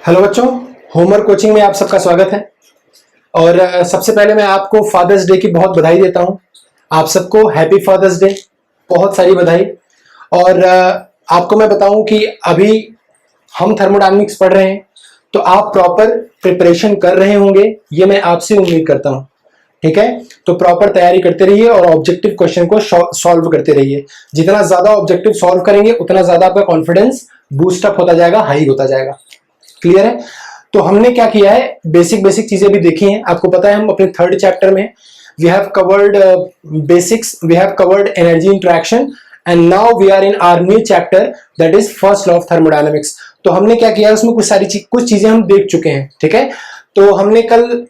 Hello बच्चों, homework coaching में आप सबका स्वागत है। और सबसे पहले मैं आपको फादर्स डे की बहुत बधाई देता हूं। आप सबको हैप्पी फादर्स डे, बहुत सारी बधाई। और आपको मैं बताऊं कि अभी हम थर्मोडायनेमिक्स पढ़ रहे हैं, तो आप प्रॉपर प्रिपरेशन कर रहे होंगे, ये मैं आपसे उम्मीद करता हूं। ठीक है, तो प्रॉपर तैयारी करते रहिए और ऑब्जेक्टिव क्वेश्चन को सॉल्व करते रहिए। जितना ज्यादा ऑब्जेक्टिव सॉल्व करेंगे उतना ज्यादा आपका कॉन्फिडेंस बूस्ट अप होता जाएगा, हाई होता जाएगा। क्लियर है? तो हमने क्या किया है, बेसिक चीजें भी देखी हैं। आपको पता है हम अपने थर्ड चैप्टर में we have covered basics, we have covered energy interaction, and now we are in our new chapter that is first law of thermodynamics. तो हमने क्या किया, उसमें कुछ चीजें हम देख चुके हैं। ठीक है, तो हमने कल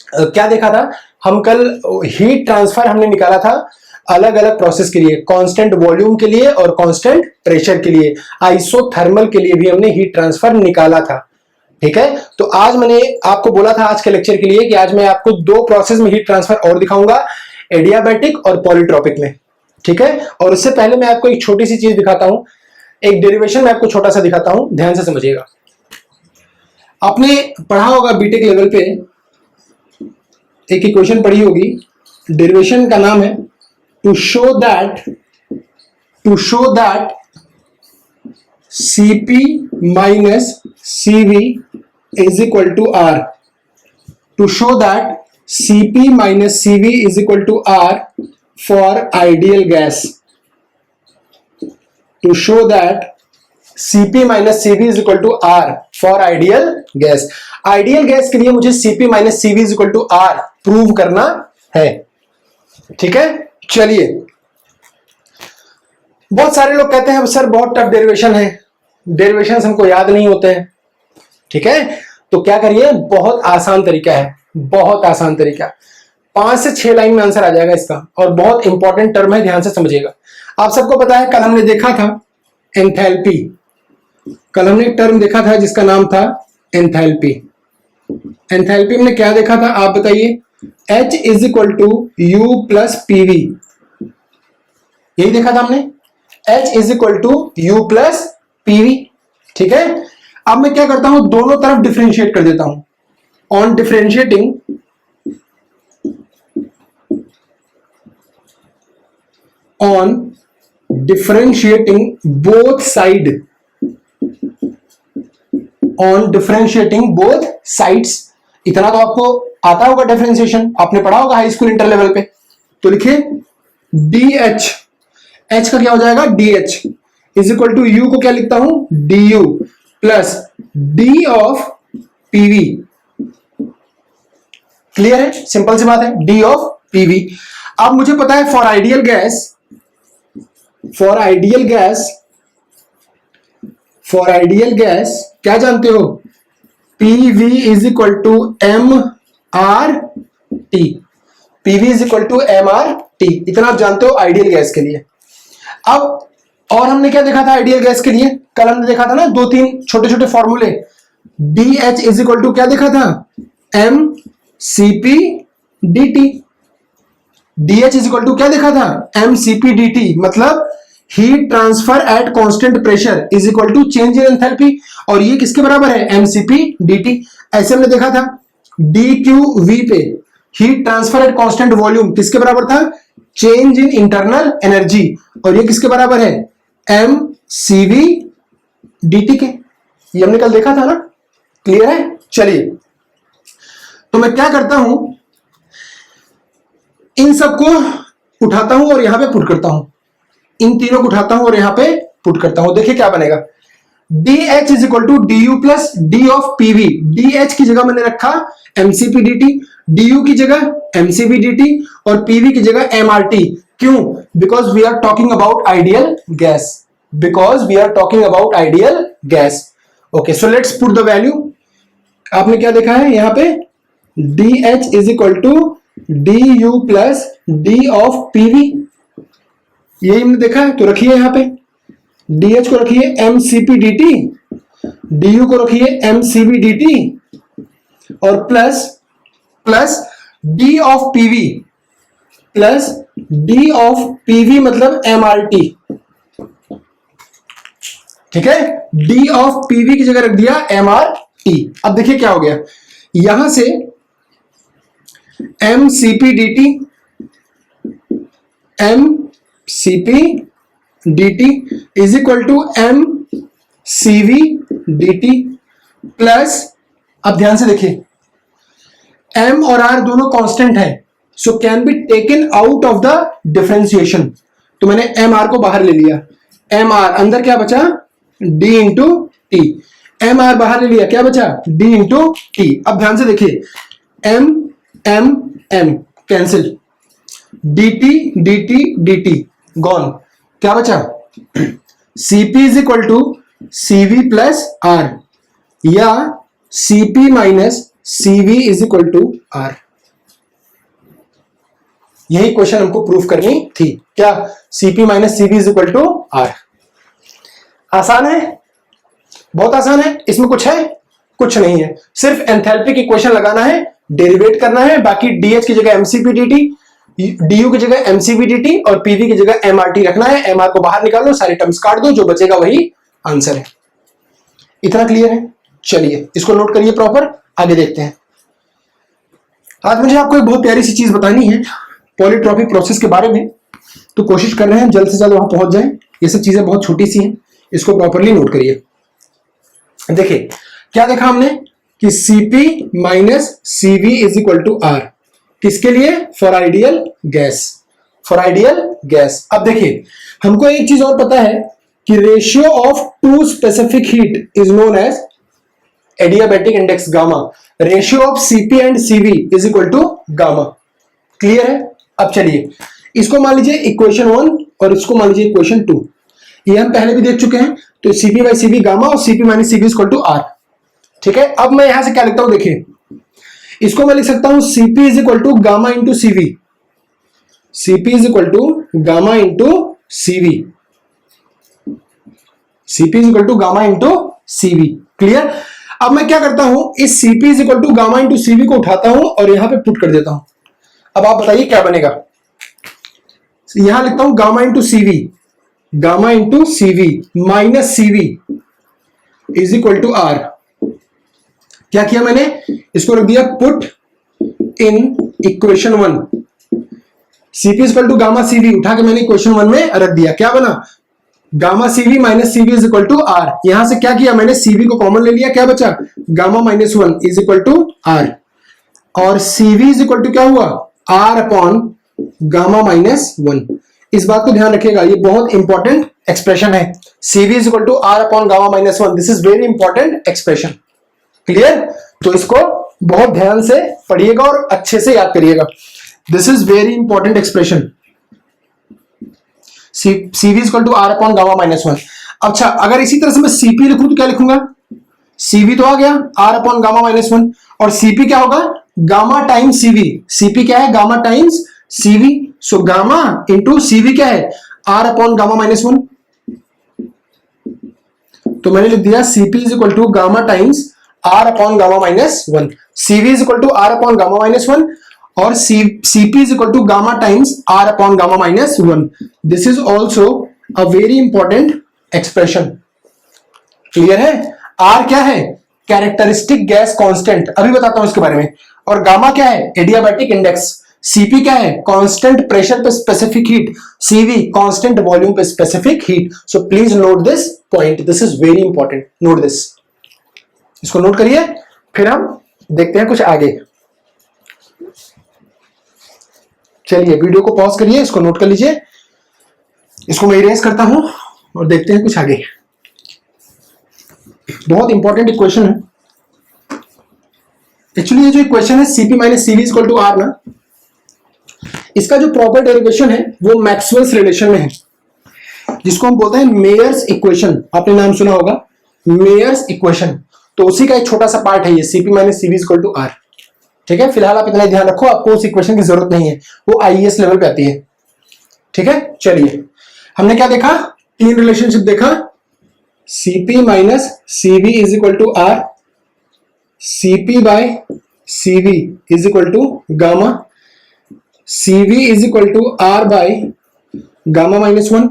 क्या देखा था, हम कल हीट ट्रांसफर हमने निकाला था अलग अलग प्रोसेस के लिए, कांस्टेंट वॉल्यूम के लिए और कांस्टेंट प्रेशर के लिए, आइसोथर्मल के लिए भी हमने हीट ट्रांसफर निकाला था। ठीक है, तो आज मैंने आपको बोला था आज के लेक्चर के लिए कि आज मैं आपको दो प्रोसेस में हीट ट्रांसफर और दिखाऊंगा, एडियाबैटिक और पॉलीट्रॉपिक में। ठीक है, और उससे पहले मैं आपको एक छोटी सी चीज दिखाता हूं, एक डेरिवेशन मैं आपको छोटा सा दिखाता हूं, ध्यान से समझिएगा। आपने पढ़ा होगा बीटेक लेवल पे, एक इक्वेशन पढ़ी होगी, डेरिवेशन का नाम है to show that Cp minus Cv is equal to R. To show that Cp minus Cv is equal to R for ideal gas. To show that Cp minus Cv is equal to R for ideal gas. Ideal gas के लिए मुझे Cp minus Cv is equal to R prove करना है। ठीक है, चलिए। बहुत सारे लोग कहते हैं सर बहुत टफ डेरिवेशन है, डेरिवेशंस हमको याद नहीं होते हैं। ठीक है, तो क्या करिए, बहुत आसान तरीका है, बहुत आसान तरीका। 5 से 6 लाइन में आंसर आ जाएगा इसका, और बहुत इंपॉर्टेंट टर्म है, ध्यान से समझिएगा। आप सबको पता है कल हमने देखा था एंथैल्पी, कल हमने एक टर्म देखा था जिसका नाम था एंथैल्पी। एंथैल्पी हमने क्या देखा था आप बताइए, H is equal to U plus PV, यही देखा था हमने, H is equal to U plus PV। ठीक है, अब मैं क्या करता हूं, दोनों तरफ डिफरेंशिएट कर देता हूं। ऑन डिफरेंशिएटिंग बोथ साइड्स, इतना तो आपको आता होगा डिफरेंशिएशन, आपने पढ़ा होगा हाई स्कूल इंटर लेवल पे। तो लिखिए DH, H का क्या हो जाएगा DH is equal to U को क्या लिखता हूं DU plus D of PV। Clear है, सिंपल सी बात है, D ऑफ PV। अब मुझे पता है फॉर आइडियल गैस क्या जानते हो, PV is equal to MRT, PV is equal to MRT, इतना आप जानते हो आइडियल गैस के लिए। अब और हमने क्या देखा था आइडियल गैस के लिए, कल हमने देखा था ना 2-3 छोटे छोटे फॉर्मूले। DH इज इक्वल टू क्या देखा था MCP/dt, DH is equal to क्या देखा था MCP/dt, मतलब heat transfer at constant pressure is equal to change in enthalpy, और ये किसके बराबर है MCP/dt। ऐसे हमने देखा था DQV पे heat transfer at constant volume किसके बराबर था, चेंज इन इंटरनल एनर्जी, और ये किसके बराबर है MCV/dt के, ये हमने कल देखा था ना। क्लियर है, चलिए। तो मैं क्या करता हूं, इन सबको उठाता हूं और यहां पे पुट करता हूं, इन तीनों को उठाता हूं और यहां पे पुट करता हूं। देखिए क्या बनेगा, DH is equal to DU plus D of PV। DH की जगह मैंने रखा MCP/dt, DU की जगह MCV/dt और PV की जगह MRT। क्यों? Because we are talking about ideal gas. Okay, so let's put the value. आपने क्या देखा है यहां पे, DH is equal to DU plus D of PV, यही हमने देखा है। तो रखिए यहां पे DH को रखिए MCP/dt, DU को रखिए MCV/dt और plus D of PV plus D of PV मतलब MRT। ठीक है, डी ऑफ पीवी की जगह रख दिया एमआर टी। अब देखिए क्या हो गया, यहां से M C P D T, M C P D T is equal to M C V D T plus, अब ध्यान से देखिए m और r दोनों कांस्टेंट है, so can be taken out of the differentiation. तो मैंने एम आर को बाहर ले लिया, एम आर अंदर क्या बचा, d into T, M R बाहर ले लिया, क्या बचा, d इंटू टी। अब ध्यान से देखिए m m m cancel, dt dt dt gone, क्या बचा, cp is equal to cv plus r या cp minus cv is equal to r। यही क्वेश्चन हमको प्रूफ करनी थी, क्या, cp minus cv is equal to r। आसान है, बहुत आसान है, इसमें कुछ है, कुछ नहीं है, सिर्फ एंथैल्पी की इक्वेशन लगाना है, डेरिवेट करना है, बाकी dh की जगह mcp dt, du की जगह mcv dt और pv की जगह mrt रखना है। mr को बाहर निकाल दो, सारी टर्म्स काट दो, जो बचेगा वही आंसर है। इतना क्लियर है? चलिए इसको नोट करिए प्रॉपर, आगे देखते हैं। आज मुझे आपको एक बहुत प्यारी सी चीज बतानी है पॉलीट्रॉपिक प्रोसेस के बारे में, तो कोशिश कर रहे हैं जल्द से जल्द वहां पहुंच जाएं। ये सब चीजें बहुत छोटी सी हैं, इसको प्रॉपरली नोट करिए। देखिए क्या देखा हमने कि Cp minus Cv is equal to R, किसके लिए, for ideal gas, for ideal gas. अब देखिए हमको एक चीज और पता है कि ratio of two specific heat is known as adiabatic index gamma, ratio of Cp and Cv is equal to gamma. Clear है? अब चलिए इसको मान लीजिए इक्वेशन 1 और इसको मान लीजिए इक्वेशन 2, ये हम पहले भी देख चुके हैं। तो Cp बाई Cv गामा और Cp minus Cv equal to R। ठीक है, अब मैं यहां से क्या लिखता हूं, देखिए इसको मैं लिख सकता हूं Cp is equal to gamma into Cv, Cp is equal to gamma into Cv, Cp is equal to gamma into Cv। Clear? अब मैं क्या करता हूं, इस Cp is equal to gamma into Cv को उठाता हूं और यहां पे पुट कर देता हूं। अब आप बताइए क्या बनेगा, यहां लिखता हूं gamma into Cv, gamma into Cv minus Cv is equal to R। क्या किया मैंने, इसको रख दिया put in equation 1, Cp is equal to gamma Cv उठा के मैंने इक्वेशन 1 में रख दिया, क्या बना, gamma Cv minus Cv is equal to R। यहां से क्या किया मैंने, Cv को कॉमन ले लिया, क्या बचा, gamma minus 1 is equal to R, और Cv इज इक्वल टू क्या हुआ, R अपॉन गामा माइनस 1। इस बात को ध्यान रखिएगा, ये बहुत इंपॉर्टेंट एक्सप्रेशन है, Cv is equal to R upon gamma minus 1, this is very important expression. Clear? तो इसको बहुत ध्यान से पढ़िएगा और अच्छे से याद करिएगा, this is very important expression, Cv equal to R upon gamma minus 1। अच्छा, अगर इसी तरह से मैं Cp लिखूं तो क्या लिखूंगा, Cv तो आ गया R अपॉन गामा माइनस 1, और Cp क्या होगा, गामा टाइम्स Cv, Cp क्या है, gamma times Cv, so gamma into Cv क्या है, R अपॉन गामा माइनस 1। तो मैंने लिख दिया Cp is equal to gamma times R upon gamma minus 1, Cv is equal to R upon gamma minus 1 और Cp is equal to gamma times R upon gamma minus 1। This is also a very important expression. Clear है? R क्या है, characteristic gas constant, अभी बताता हूं इसके बारे में, और गामा क्या है, एडियाबैटिक इंडेक्स, Cp क्या है, कांस्टेंट प्रेशर पे specific heat, Cv constant volume पे specific heat. So please note this point, this is very important, note this, इसको नोट करिए, फिर हम देखते हैं कुछ आगे। चलिए वीडियो को पॉज करिए, इसको नोट कर लीजिए, इसको मैं इरेज करता हूं और देखते हैं कुछ आगे। बहुत इंपॉर्टेंट इक्वेशन है एक्चुअली, ये जो इक्वेशन है Cp minus Cv equal to R ना, इसका जो प्रॉपर डेरिवेशन है वो मैक्सवेल्स रिलेशन में है, जिसको हम बोलते हैं मेयर्स इक्वेशन। आपने नाम सुना होगा, मेयर्स इक्वेशन, तो उसी का एक छोटा सा पार्ट है ये Cp minus Cv equal to R। ठीक है, फिलहाल आप इतना ध्यान रखो, आपको उस इक्वेशन की जरूरत नहीं है, वो IES लेवल पे आती है। ठीक है, चलिए हमने क्या देखा, तीन रिलेशनशिप देखा, Cp minus Cv is equal to R, Cp by Cv is equal to gamma, Cv is equal to R by gamma minus 1,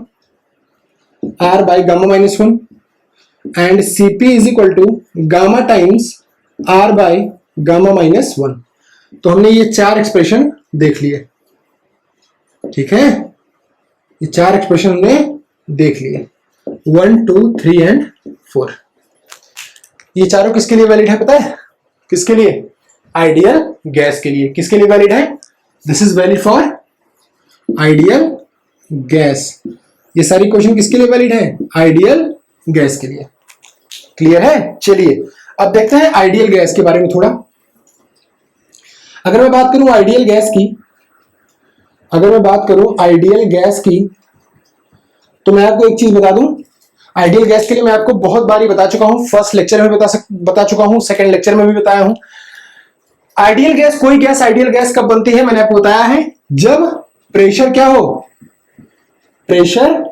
R by gamma minus 1, and Cp is equal to gamma times R by gamma minus 1। तो हमने ये 4 expression देख लिए, ठीक है, ये 4 expression हमने देख लिए, 1 2 3 एंड 4। ये चारों किसके लिए वैलिड है पता है? किसके लिए? आइडियल गैस के लिए। किसके लिए वैलिड है? This is valid for ideal gas. ये सारी क्वेश्चन किसके लिए वैलिड है? आइडियल गैस के लिए। क्लियर है? चलिए अब देखते हैं आइडियल गैस के बारे में थोड़ा। अगर मैं बात करूं आइडियल गैस की, अगर मैं बात करूं आइडियल गैस की, तो मैं आपको एक चीज बता दूं, आइडियल गैस के लिए मैं आपको बहुत बारी बता चुका हूं, फर्स्ट लेक्चर में बता चुका हूं, सेकंड लेक्चर में भी बताया हूं। आइडियल गैस, कोई गैस आइडियल गैस कब बनती है मैंने आपको बताया है, जब प्रेशर क्या हो? प्रेशर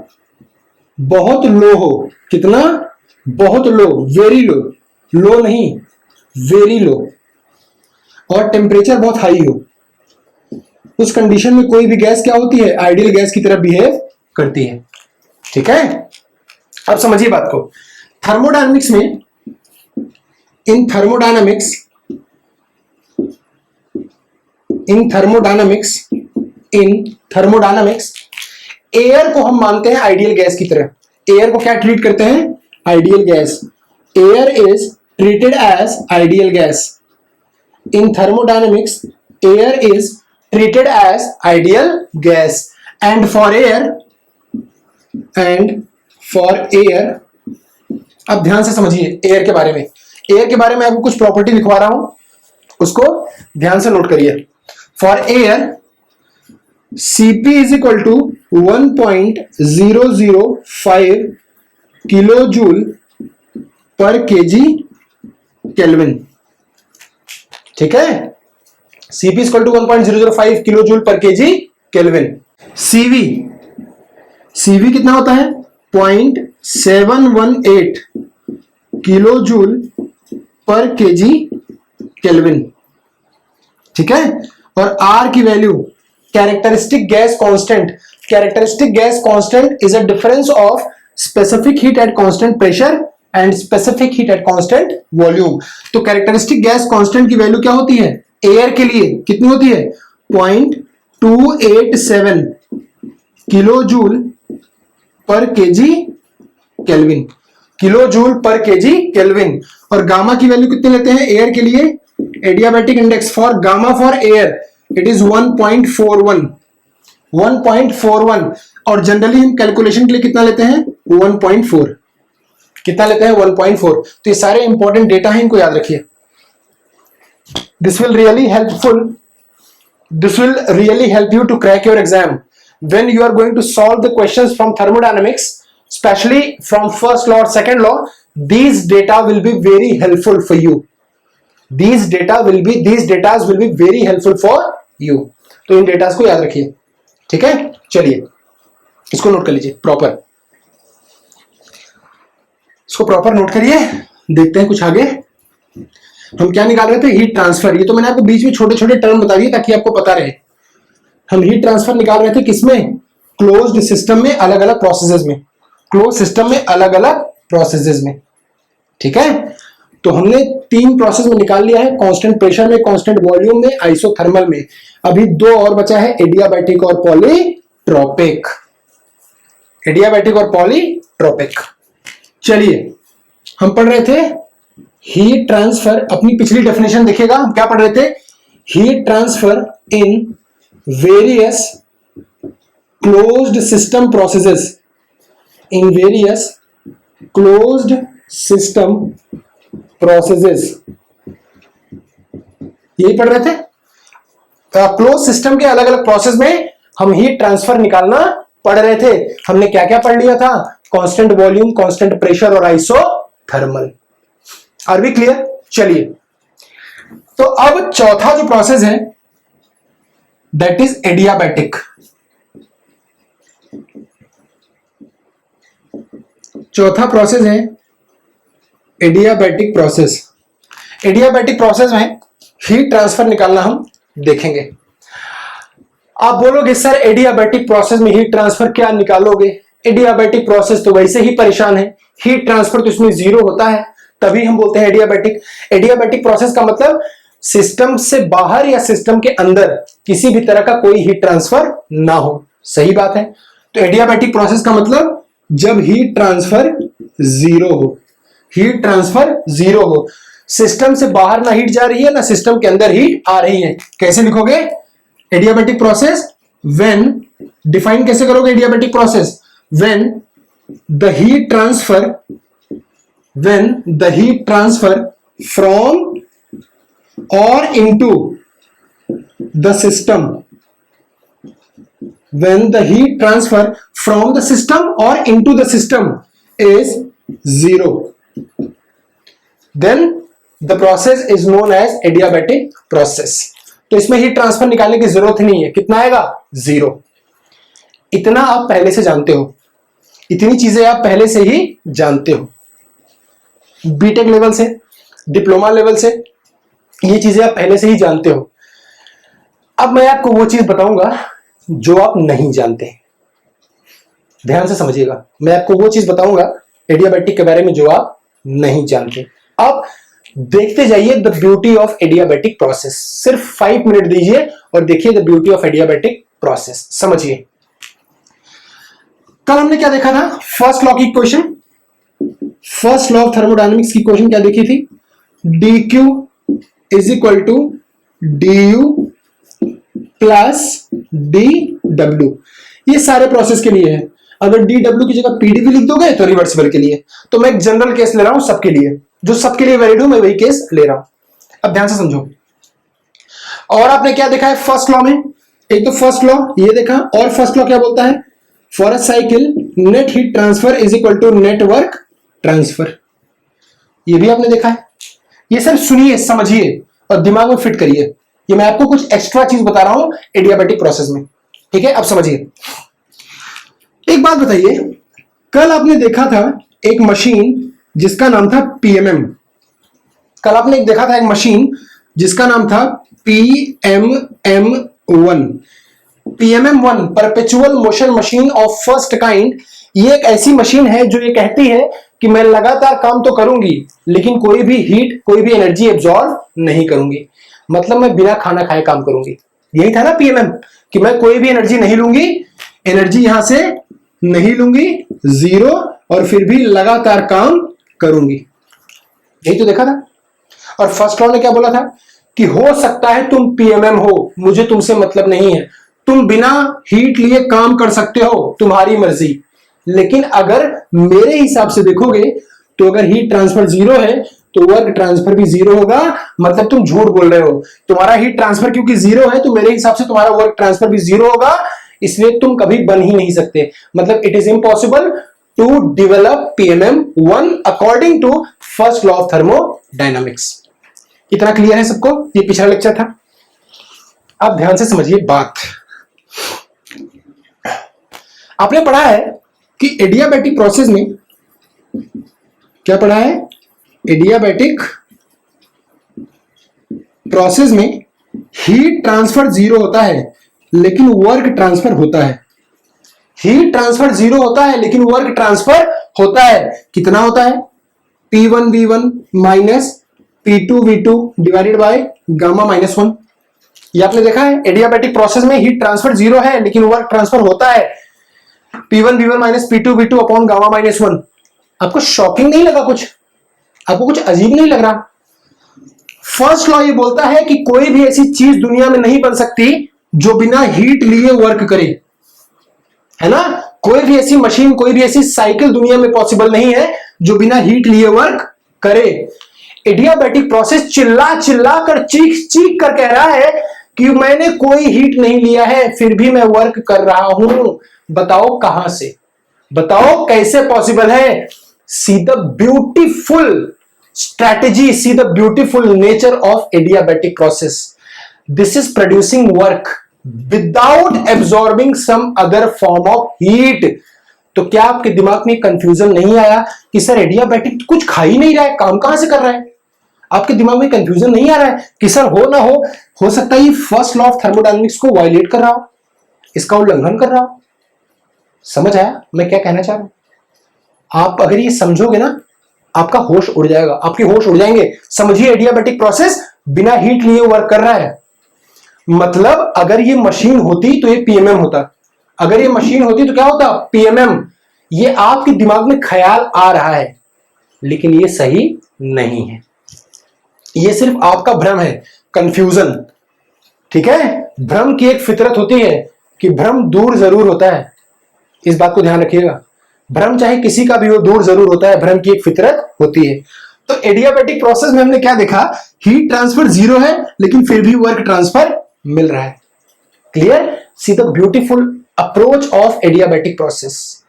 बहुत लो हो। कितना? बहुत लो, वेरी लो, लो नहीं वेरी लो, और टेम्परेचर बहुत हाई हो। उस कंडीशन में कोई भी गैस क्या होती है? आइडियल गैस की तरह बिहेव करती है। ठीक है, अब समझिए बात को। थर्मोडायनामिक्स में, इन थर्मोडायनामिक्स एयर को हम मानते हैं आइडियल गैस की तरह। एयर को क्या ट्रीट करते हैं? Ideal gas. Air is treated as ideal gas. In thermodynamics air is treated as ideal gas, and for air अब ध्यान से समझिए एयर के बारे में। एयर के बारे में आपको कुछ प्रॉपर्टी लिखवा रहा हूं, उसको ध्यान से नोट करिए। For air Cp is equal to 1.005 kilo joule per KG kelvin. ठीक है, Cp equal to 1.005 kilo joule per KG kelvin. Cv कितना होता है? 0.718 kilo joule per KG kelvin. ठीक है, और R की value characteristic gas constant. Characteristic gas constant is a difference of specific heat at constant pressure and specific heat at constant volume. तो characteristic gas constant की value क्या होती है? Air के लिए कितनी होती है? 0.287 kilo joule per KG kelvin. Kilo joule per KG kelvin. और गामा की वैल्यू कितनी लेते हैं एयर के लिए? Adiabatic index for gamma for air it is 1.41। 1.41। और जनरली हम कैलकुलेशन के लिए कितना लेते हैं? 1.4। कितना लेते हैं? 1.4। तो ये सारे इंपॉर्टेंट डेटा हैं, इनको याद रखिए। This will really help you to crack your exam when you are going to solve the questions from thermodynamics, especially from first law or second law. These data will be very helpful for you. These data will be very helpful for you. तो इन data को याद रखिए। ठीक है, चलिए इसको note कर लीजिए प्रॉपर। इसको प्रॉपर नोट करिए। देखते हैं कुछ आगे हम क्या निकाल रहे थे? Heat transfer. ये तो मैंने आपको बीच में छोटे छोटे टर्म बता दिए ताकि आपको पता रहे। हम हीट ट्रांसफर निकाल रहे थे किसमें? क्लोज्ड सिस्टम में, अलग अलग प्रोसेसेस में। क्लोज सिस्टम में, अलग अलग प्रोसेसेस में। ठीक है, तो हमने 3 प्रोसेस में निकाल लिया है, कांस्टेंट प्रेशर में, कांस्टेंट वॉल्यूम में, आइसोथर्मल में। अभी 2 और बचा है, एडियाबैटिक और पॉलीट्रोपिक। एडियाबैटिक और पॉलीट्रोपिक। चलिए हम पढ़ रहे थे हीट ट्रांसफर। अपनी पिछली डेफिनेशन देखिएगा, हम क्या पढ़ रहे थे? Heat transfer in various closed system processes. In various closed system processes, यही पढ़ रहे थे। क्लोज सिस्टम के अलग अलग प्रोसेस में हम हीट ट्रांसफर निकालना पढ़ रहे थे। हमने क्या क्या पढ़ लिया था? कांस्टेंट वॉल्यूम, कांस्टेंट प्रेशर और आइसोथर्मल। Are we clear? चलिए, तो अब चौथा जो प्रोसेस है दैट इज एडियाबैटिक। चौथा प्रोसेस है एडियाबैटिक प्रोसेस। एडियाबैटिक प्रोसेस में हीट ट्रांसफर निकालना हम देखेंगे। आप बोलोगे सर एडियाबैटिक प्रोसेस में हीट ट्रांसफर क्या निकालोगे? एडियाबैटिक प्रोसेस तो वैसे ही परेशान है, हीट ट्रांसफर तो इसमें 0 होता है। तभी हम बोलते हैं एडियाबैटिक। एडियाबैटिक प्रोसेस का मतलब सिस्टम से बाहर या सिस्टम के अंदर किसी भी तरह का कोई हीट ट्रांसफर ना हो। सही बात है। तो एडियाबैटिक प्रोसेस का मतलब जब हीट ट्रांसफर जीरो हो, हीट ट्रांसफर जीरो हो, सिस्टम से बाहर ना हीट जा रही है ना सिस्टम के अंदर हीट आ रही है। कैसे लिखोगे एडियाबैटिक प्रोसेस? व्हेन, डिफाइन कैसे करोगे adiabatic process? When the heat transfer, when the heat transfer from or into the system, when the heat transfer from the system or into the system is zero, then the process is known as adiabatic process. तो इसमें heat transfer निकालने की जरूरत नहीं है। कितना आएगा? Zero. इतना आप पहले से जानते हो, इतनी चीजें आप पहले से ही जानते हो। बीटेक लेवल से, डिप्लोमा लेवल से ये चीजें आप पहले से ही जानते हो। अब मैं आपको वो चीज बताऊंगा जो आप नहीं जानते। ध्यान से समझिएगा, मैं आपको वो चीज बताऊंगा एडियाबैटिक के बारे में जो आप नहीं जानते। अब देखते जाइए the beauty of adiabatic process. सिर्फ 5 मिनट दीजिए और देखिए the beauty of adiabatic process, समझिए। कल हमने क्या देखा था? फर्स्ट लॉ की equation, first law of thermodynamics की इक्वेशन क्या देखी थी? dq is equal to du plus dw। ये सारे प्रोसेस के लिए है। अगर dw की जगह pdv लिख दोगे तो रिवर्सिबल के लिए। तो मैं एक जनरल केस ले रहा हूं सबके लिए, जो सबके लिए वैलिड हो, मैं वही केस ले रहा हूं। अब ध्यान से समझो। और आपने क्या देखा है फर्स्ट लॉ में? एक तो फर्स्ट लॉ ये देखा, और फर्स्ट लॉ क्या बोलता है? For a cycle net heat transfer is equal to net work transfer. ये भी आपने देखा है। ये सब सुनिए, समझिए और दिमाग में फिट करिए। ये मैं आपको कुछ एक्स्ट्रा चीज बता रहा हूं एडियाबैटिक प्रोसेस में, ठीक है? अब समझिए। एक बात बताइए, कल आपने देखा था एक मशीन जिसका नाम था पीएमएम। कल आपने देखा था एक मशीन जिसका नाम था PMM1। PMM1 perpetual motion machine of first kind. ये एक ऐसी मशीन है जो ये कहती है कि मैं लगातार काम तो करूंगी लेकिन कोई भी हीट, कोई भी एनर्जी एब्जॉर्ब नहीं करूंगी। मतलब मैं बिना खाना खाए काम करूंगी। यही था ना पीएमएम, कि मैं कोई भी एनर्जी नहीं लूंगी, एनर्जी यहां से नहीं लूंगी, जीरो, और फिर भी लगातार काम करूंगी। यही तो देखा था। और फर्स्ट लॉ ने क्या बोला था? कि हो सकता है तुम पीएमएम हो, मुझे तुमसे मतलब नहीं है, तुम बिना हीट लिए काम कर सकते हो, तुम्हारी मर्जी। लेकिन अगर मेरे हिसाब से देखोगे तो अगर हीट ट्रांसफर जीरो है तो वर्क ट्रांसफर भी जीरो होगा। मतलब तुम झूठ बोल रहे हो। तुम्हारा हीट ट्रांसफर क्योंकि जीरो है तो मेरे हिसाब से तुम्हारा वर्क ट्रांसफर भी जीरो होगा, इसलिए तुम कभी बन ही नहीं सकते। मतलब it is impossible to develop PMM1 according to first law of thermodynamics. इतना क्लियर है सबको? ये पिछला लेक्चर था। अब ध्यान से समझिए बात। आपने पढ़ा है कि एडियाबैटिक प्रोसेस में क्या पढ़ा है? एडियाबैटिक प्रोसेस में हीट ट्रांसफर जीरो होता है लेकिन वर्क ट्रांसफर होता है। हीट ट्रांसफर जीरो होता है लेकिन वर्क ट्रांसफर होता है। कितना होता है? P1V1 minus P2V2 divided by gamma -1। ये आपने देखा है। एडियाबैटिक प्रोसेस में हीट ट्रांसफर जीरो है लेकिन वर्क ट्रांसफर होता है। P1V1 minus P2V2 upon gamma -1। आपको शॉकिंग नहीं लगा? कुछ आपको कुछ अजीब नहीं लग रहा? फर्स्ट लॉ ये बोलता है कि कोई भी ऐसी चीज दुनिया में नहीं बन सकती जो बिना हीट लिए वर्क करे, है ना? कोई भी ऐसी मशीन, कोई भी ऐसी साइकिल दुनिया में पॉसिबल नहीं है जो बिना हीट लिए वर्क करे। एडियाबैटिक प्रोसेस चिल्ला चिल्ला कर, चीख चीख कर कह रहा है कि मैंने कोई हीट नहीं लिया है फिर भी मैं वर्क कर रहा हूं। बताओ कहां से? बताओ कैसे पॉसिबल है? See the beautiful strategy, see the beautiful nature of adiabatic process. This is producing work without absorbing some other form of heat. तो क्या आपके दिमाग में कंफ्यूजन नहीं आया कि सर एडियाबैटिक कुछ खा ही नहीं रहा है, काम कहां से कर रहा है? आपके दिमाग में कंफ्यूजन नहीं आ रहा है कि सर हो ना हो सकता है ये फर्स्ट लॉ ऑफ थर्मोडायनेमिक्स को वायलेट कर रहा हो, इसका उल्लंघन कर रहा हो? समझ आया मैं क्या कहना चाह रहा हूं? आप अगर ये समझोगे ना, आपका होश उड़ जाएगा, आपके होश उड़ जाएंगे। समझिए, एडियाबैटिक प्रोसेस बिना हीट लिए वर्क कर रहा है। मतलब अगर ये मशीन होती तो ये पीएमएम होता, अगर ये मशीन होती तो क्या होता, पीएमएम। ये आपके दिमाग में ख्याल आ रहा है, लेकिन ये सही नहीं है, ये सिर्फ आपका भ्रम है, कंफ्यूजन। ठीक है, भ्रम की एक फितरत होती है कि भ्रम दूर जरूर होता है, इस बात को ध्यान रखिएगा। भ्रम चाहे किसी का भी हो, दूर जरूर होता है, भ्रम की एक फितरत होती है। तो एडियाबैटिक प्रोसेस में हमने क्या देखा, हीट ट्रांसफर जीरो है लेकिन फिर भी वर्क ट्रांसफर मिल रहा है। Clear, see the beautiful approach of adiabatic process.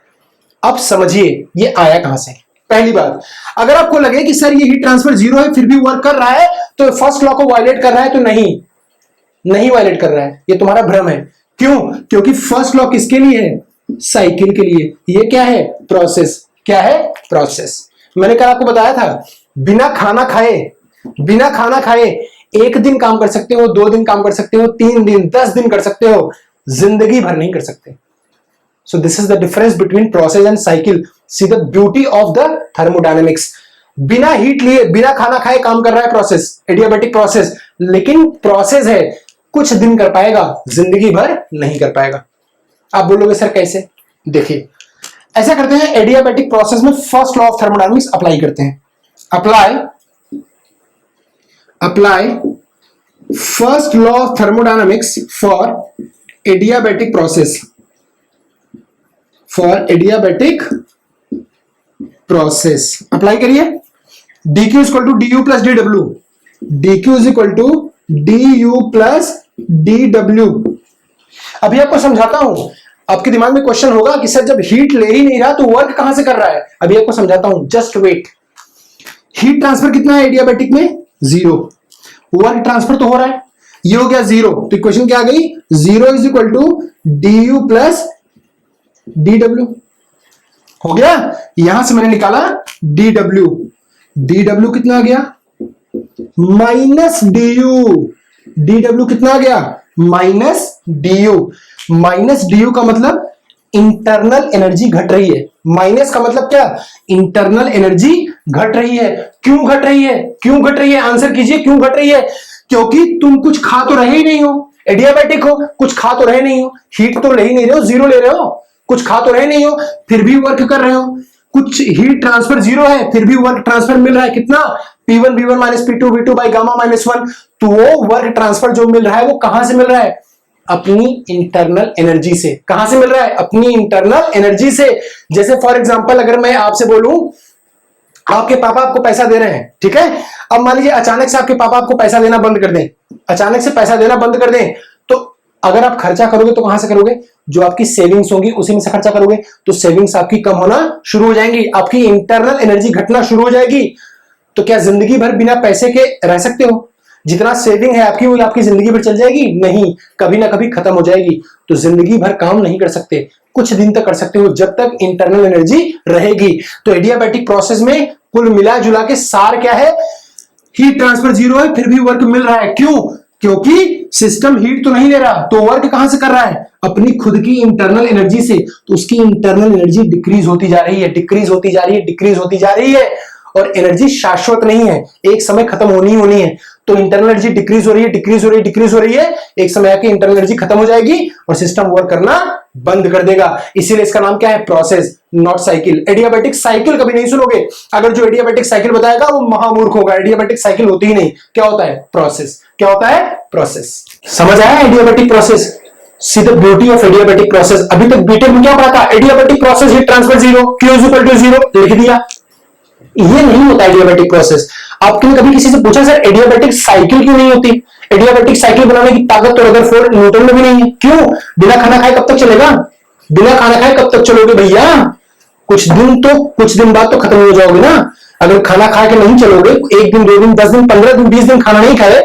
अब समझिए ये आया कहां से। पहली बात, अगर आपको लगे कि सर ये हीट ट्रांसफर जीरो है फिर भी वर्क कर रहा है, तो फर्स्ट लॉ को वायलेट कर रहा है, तो नहीं वायलेट कर रहा है, ये तुम्हारा भ्रम है। क्यों? क्योंकि फर्स्ट लॉ किसके लिए है, साइकिल के लिए। ये क्या है, प्रोसेस। क्या है, प्रोसेस। मैंने कल आपको बताया था, बिना खाना खाए 1 दिन काम कर सकते हो, 2 दिन काम कर सकते हो, 3 दिन, 10 दिन कर सकते हो, जिंदगी भर नहीं कर सकते। So this is the difference between process and cycle. See the beauty of the thermodynamics. बिना हीट लिए, बिना खाना खाए काम कर रहा है प्रोसेस, एडियाबैटिक प्रोसेस। लेकिन प्रोसेस है, कुछ दिन कर पाएगा, जिंदगी भर नहीं कर पाएगा। आप बोलोगे सर कैसे? देखिए, ऐसा करते हैं, एडियाबैटिक प्रोसेस में first law of thermodynamics apply करते हैं। Apply first law of thermodynamics for adiabatic process. For adiabatic process apply करिए। dq is equal to D U plus D W, dq is equal to D U plus D W. अभी आपको समझाता हूं, आपके दिमाग में क्वेश्चन होगा कि सर जब हीट ले ही नहीं रहा तो वर्क कहां से कर रहा है। अभी आपको समझाता हूं, जस्ट वेट। हीट ट्रांसफर कितना है एडियाबैटिक में, 0। वर्क ट्रांसफर तो हो रहा है, ये हो गया 0, तो इक्वेशन क्या आ गई, 0 is equal to D U plus D W. हो गया, यहां से मैंने निकाला डी डब्ल्यू, डी डब्ल्यू कितना आ गया, minus D you. D W कितना आ गया, minus D you. Minus D you का मतलब इंटरनल एनर्जी घट रही है। माइनस का मतलब क्या, इंटरनल एनर्जी घट रही है। क्यों घट रही है, क्यों घट रही है, आंसर कीजिए, क्यों घट रही है? क्योंकि तुम कुछ खा तो रहे ही नहीं हो, एडियाबैटिक हो, कुछ खा तो रहे नहीं हो, हीट तो ले ही नहीं रहे हो, 0 ले रहे हो, कुछ खा तो रहे नहीं हो, फिर भी वर्क कर रहे हो। कुछ हीट ट्रांसफर 0 है, फिर भी वर्क ट्रांसफर मिल रहा है, कितना, P1 V1 minus P2 V2 by gamma minus 1। तो वो वर्क ट्रांसफर जो मिल रहा है वो कहां से मिल रहा है, अपनी इंटरनल एनर्जी से। कहां से मिल रहा है, अपनी इंटरनल एनर्जी से। जैसे फॉर एग्जांपल अगर मैं आपसे बोलूं, आपके पापा आपको पैसा दे रहे हैं, ठीक है। अब मान लीजिए अचानक से आपके पापा आपको पैसा देना बंद कर दें, अचानक से पैसा देना बंद कर दें, तो अगर आप खर्चा करोगे तो कहां से करोगे, जो आपकी सेविंग्स होंगी उसी में से खर्चा करोगे, तो सेविंग्स आपकी कम होना शुरू हो जाएंगी, आपकी इंटरनल एनर्जी घटना शुरू हो जाएगी। तो क्या जिंदगी भर बिना पैसे के रह सकते हो? जितना सेविंग है आपकी वो आपकी जिंदगी भर चल जाएगी? नहीं, कभी ना कभी खत्म हो जाएगी। तो जिंदगी भर काम नहीं कर सकते, कुछ दिन तक कर सकते हो जब तक इंटरनल एनर्जी रहेगी। तो एडियाबैटिक प्रोसेस में कुल मिला जुला के सार क्या है, हीट ट्रांसफर 0 है फिर भी वर्क मिल रहा है। क्यों? क्योंकि सिस्टम हीट तो नहीं ले रहा, तो वर्क कहां से कर रहा है, अपनी खुद की इंटरनल एनर्जी से। तो उसकी इंटरनल एनर्जी डिक्रीज होती जा रही है, डिक्रीज होती जा रही है, डिक्रीज होती जा रही है। और एनर्जी शाश्वत नहीं है, एक समय खत्म होनी ही होनी है। तो इंटरनल एनर्जी डिक्रीज हो रही है, डिक्रीज हो रही है, डिक्रीज हो रही है, एक समय आके इंटरनल एनर्जी खत्म हो जाएगी और सिस्टम वर्क करना बंद कर देगा। इसीलिए इसका नाम क्या है, process, not cycle. Adiabatic cycle कभी नहीं सुनोगे, अगर जो एडियाबैटिक साइकिल बताएगा वो महामूर्ख होगा। एडियाबैटिक साइकिल होती ही नहीं। क्या होता है, प्रोसेस। क्या होता है, प्रोसेस। समझ आया adiabatic process? See the beauty of adiabatic process. अभी तक बीटेक में क्या पढ़ा था, adiabatic process heat transfer 0, Q is equal to 0 लिख दिया। ये नहीं होता एडियाबैटिक प्रोसेस। आपने कभी किसी से पूछा सर एडियाबैटिक साइकिल क्यों नहीं होती? एडियाबैटिक साइकिल बनाने की ताकत तो रदरफोर्ड न्यूटन में भी नहीं है। क्यों? बिना खाना खाए कब तक चलेगा, बिना खाना खाए कब तक चलोगे भैया? कुछ दिन बाद तो खत्म हो जाओगे ना। अगर खाना खा के नहीं चलोगे, 1 दिन 2 दिन 10 दिन 15 दिन 20 दिन खाना नहीं खाए,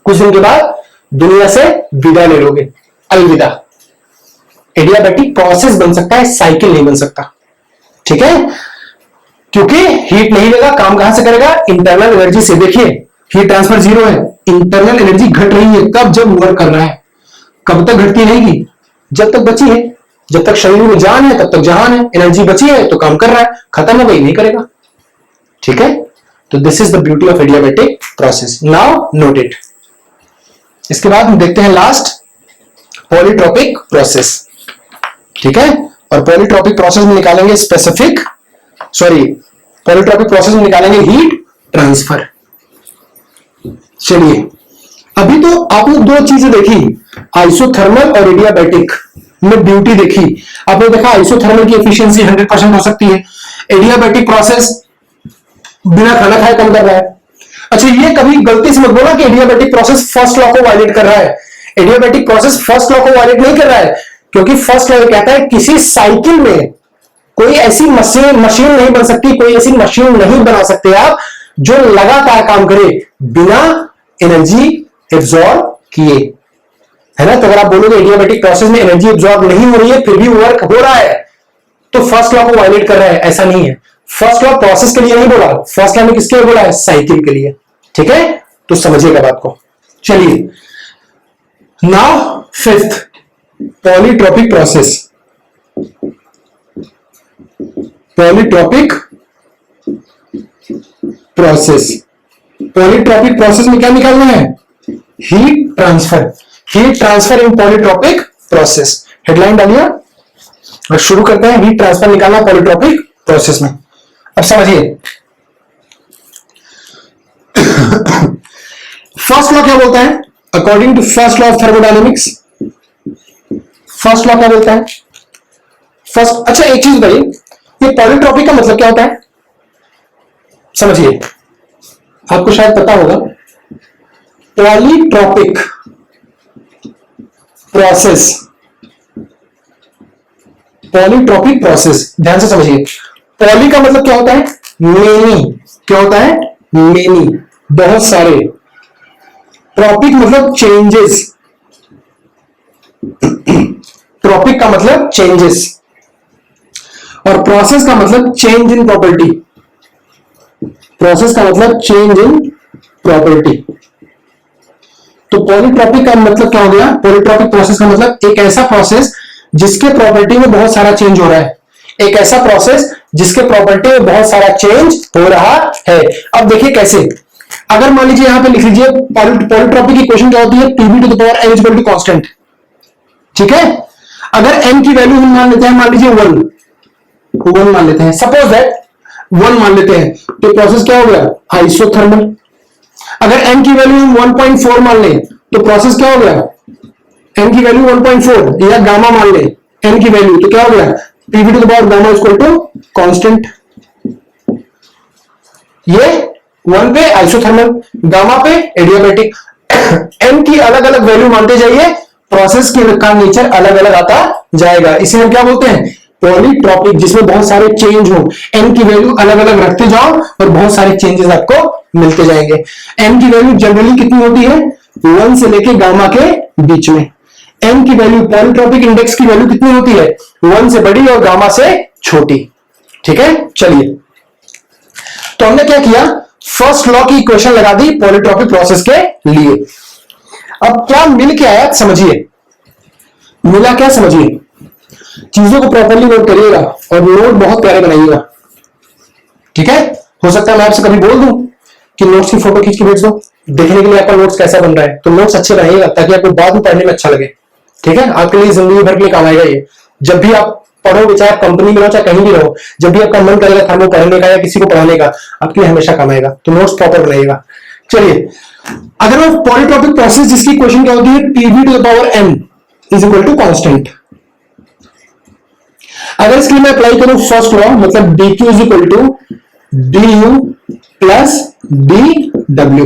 कुछ दिन के बाद दुनिया से विदा ले लोगे, अलविदा। एडियाबैटिक प्रोसेस बन सकता है, साइकिल नहीं बन सकता, ठीक है। क्योंकि हीट नहीं लेगा, काम कहां से करेगा, इंटरनल एनर्जी से। देखिए हीट ट्रांसफर 0 है, इंटरनल एनर्जी घट रही है, कब, जब वर्क कर रहा है। कब तक घटती रहेगी, जब तक बची है। जब तक शरीर में जान है तब तक जहान है, एनर्जी बची है तो काम कर रहा है, खत्म हो गई नहीं करेगा, ठीक है, तो this is the beauty of adiabatic process. Now note it. इसके बाद हम देखते हैं लास्ट पॉलीट्रोपिक प्रोसेस। ठीक है, और पॉलीट्रोपिक प्रोसेस में निकालेंगे पॉलीट्रोपिक प्रोसेस में निकालेंगे हीट ट्रांसफर। चलिए, अभी तो आपने दो चीजें देखी, आइसोथर्मल और एडियाबैटिक में ब्यूटी देखी। आपने देखा आइसोथर्मल की एफिशिएंसी 100% हो सकती है, एडियाबैटिक प्रोसेस बिना खाना खाए कम कर रहा है। अच्छा, ये कभी गलती से मत बोला कि एडियाबैटिक प्रोसेस फर्स्ट लॉ को वायलेट कर रहा है। एडियाबैटिक प्रोसेस फर्स्ट लॉ को वायलेट नहीं कर रहा है, क्योंकि फर्स्ट लॉ कहता है किसी साइकिल में कोई ऐसी मशीन नहीं बन सकती, कोई ऐसी मशीन नहीं बना सकते आप जो लगातार काम करे बिना एनर्जी एब्जॉर्ब किए, है ना। तो अगर आप बोलोगे एडियाबैटिक प्रोसेस में एनर्जी एब्जॉर्ब नहीं हो रही है फिर भी वर्क हो रहा है, तो फर्स्ट लॉ को वायलेट कर रहा है, ऐसा नहीं है। फर्स्ट लॉ प्रोसेस के लिए नहीं बोला, फर्स्ट लॉ में किसके लिए बोला है? साइकिल के लिए। ठीक है, तो समझिएगा बात को। चलिए, now fifth, polytropic process. Polytropic process, polytropic process में क्या निकालना है? Heat transfer. Heat transfer in polytropic process. Headline डालिए और शुरू करते हैं। हीट ट्रांसफर निकालना पॉलीट्रोपिक प्रोसेस में। अब समझिए, फर्स्ट लॉ क्या बोलता है? According to first law of thermodynamics, first law क्या बोलता है? फर्स्ट, अच्छा एक चीज बताइए, ये पॉलीट्रोपिक का मतलब क्या होता है? समझिए, आपको शायद पता होगा, पॉलीट्रोपिक प्रोसेस, पॉलीट्रोपिक प्रोसेस, ध्यान से समझिए। पॉली का मतलब क्या होता है? मेनी। क्या होता है? मेनी, बहुत सारे। ट्रॉपिक मतलब चेंजेस, ट्रॉपिक का मतलब चेंजेस, और प्रोसेस का मतलब चेंज इन प्रॉपर्टी। प्रोसेस का मतलब चेंज इन प्रॉपर्टी। तो पॉलीट्रोपिक का मतलब क्या हो गया? पॉलीट्रोपिक प्रोसेस का मतलब एक ऐसा प्रोसेस जिसके प्रॉपर्टी में बहुत सारा चेंज हो रहा है, एक ऐसा प्रोसेस जिसके प्रॉपर्टी में बहुत सारा चेंज हो रहा है। अब देखिए कैसे, अगर मान लीजिए यहां पे लिख लीजिए पॉलीट्रोपिक इक्वेशन क्या होती है? PV to the power n equal to constant. ठीक है, अगर n की वैल्यू हम मान लेते हैं, मान लीजिए 1 मान लेते हैं, सपोज दैट 1 मान लेते हैं, तो प्रोसेस क्या हो गया? आइसोथर्मल। अगर n की वैल्यू हम 1.4 मान लें तो प्रोसेस क्या हो गया? n की वैल्यू 1.4 या गामा मान लें n की वैल्यू, तो क्या हो गया? PV to the power gamma equal to constant. ये 1 पे आइसोथर्मल, गामा पे एडियाबैटिक। n की अलग अलग वैल्यू मानते जाइए, प्रोसेस का नेचर अलग अलग आता जाएगा। इसे हम क्या बोलते हैं? पॉलीट्रोपिक, जिसमें बहुत सारे चेंज हो। n की वैल्यू अलग अलग रखते जाओ और बहुत सारे चेंजेस आपको मिलते जाएंगे। n की वैल्यू जनरली कितनी होती है? 1 से लेके गामा के बीच में। n की वैल्यू, पॉलीट्रोपिक इंडेक्स की वैल्यू कितनी होती है? 1 से बड़ी और गामा से छोटी। ठीक है, चलिए, तो हमने क्या किया? फर्स्ट लॉ की इक्वेशन लगा दी पॉलीट्रोपिक प्रोसेस के लिए। अब क्या मिल के आया समझिए, मिला क्या समझिए। चीजों को प्रॉपर्ली नोट करिएगा और नोट बहुत प्यारे बनाइएगा। ठीक है, हो सकता है मैं आपसे कभी बोल दूं कि नोट्स की फोटो खींच के भेज दो, देखने के लिए आपका नोट्स कैसा बन रहा है, तो नोट्स अच्छे बनाइएगा ताकि आपको बाद में पढ़ने में अच्छा लगे। ठीक है, आपके लिए जिंदगी भर के लिए काम आएगा ये। जब भी आप पढ़ोगे, चाहे आप कंपनी में रहो चाहे कहीं भी रहो, जब भी आपका मन करेगा थर्मो पढ़ने का या किसी को पढ़ाने का, आपके लिए हमेशा काम आएगा। तो नोट्स प्रॉपर बनाइएगा। चलिए, अगर मैं पॉलीट्रोपिक प्रोसेस जिसकी इक्वेशन क्या होती है? PV to the power n is equal to constant. अगर इसके लिए मैं अप्लाई करूं फर्स्ट लॉ, मतलब dq is equal to du plus dw।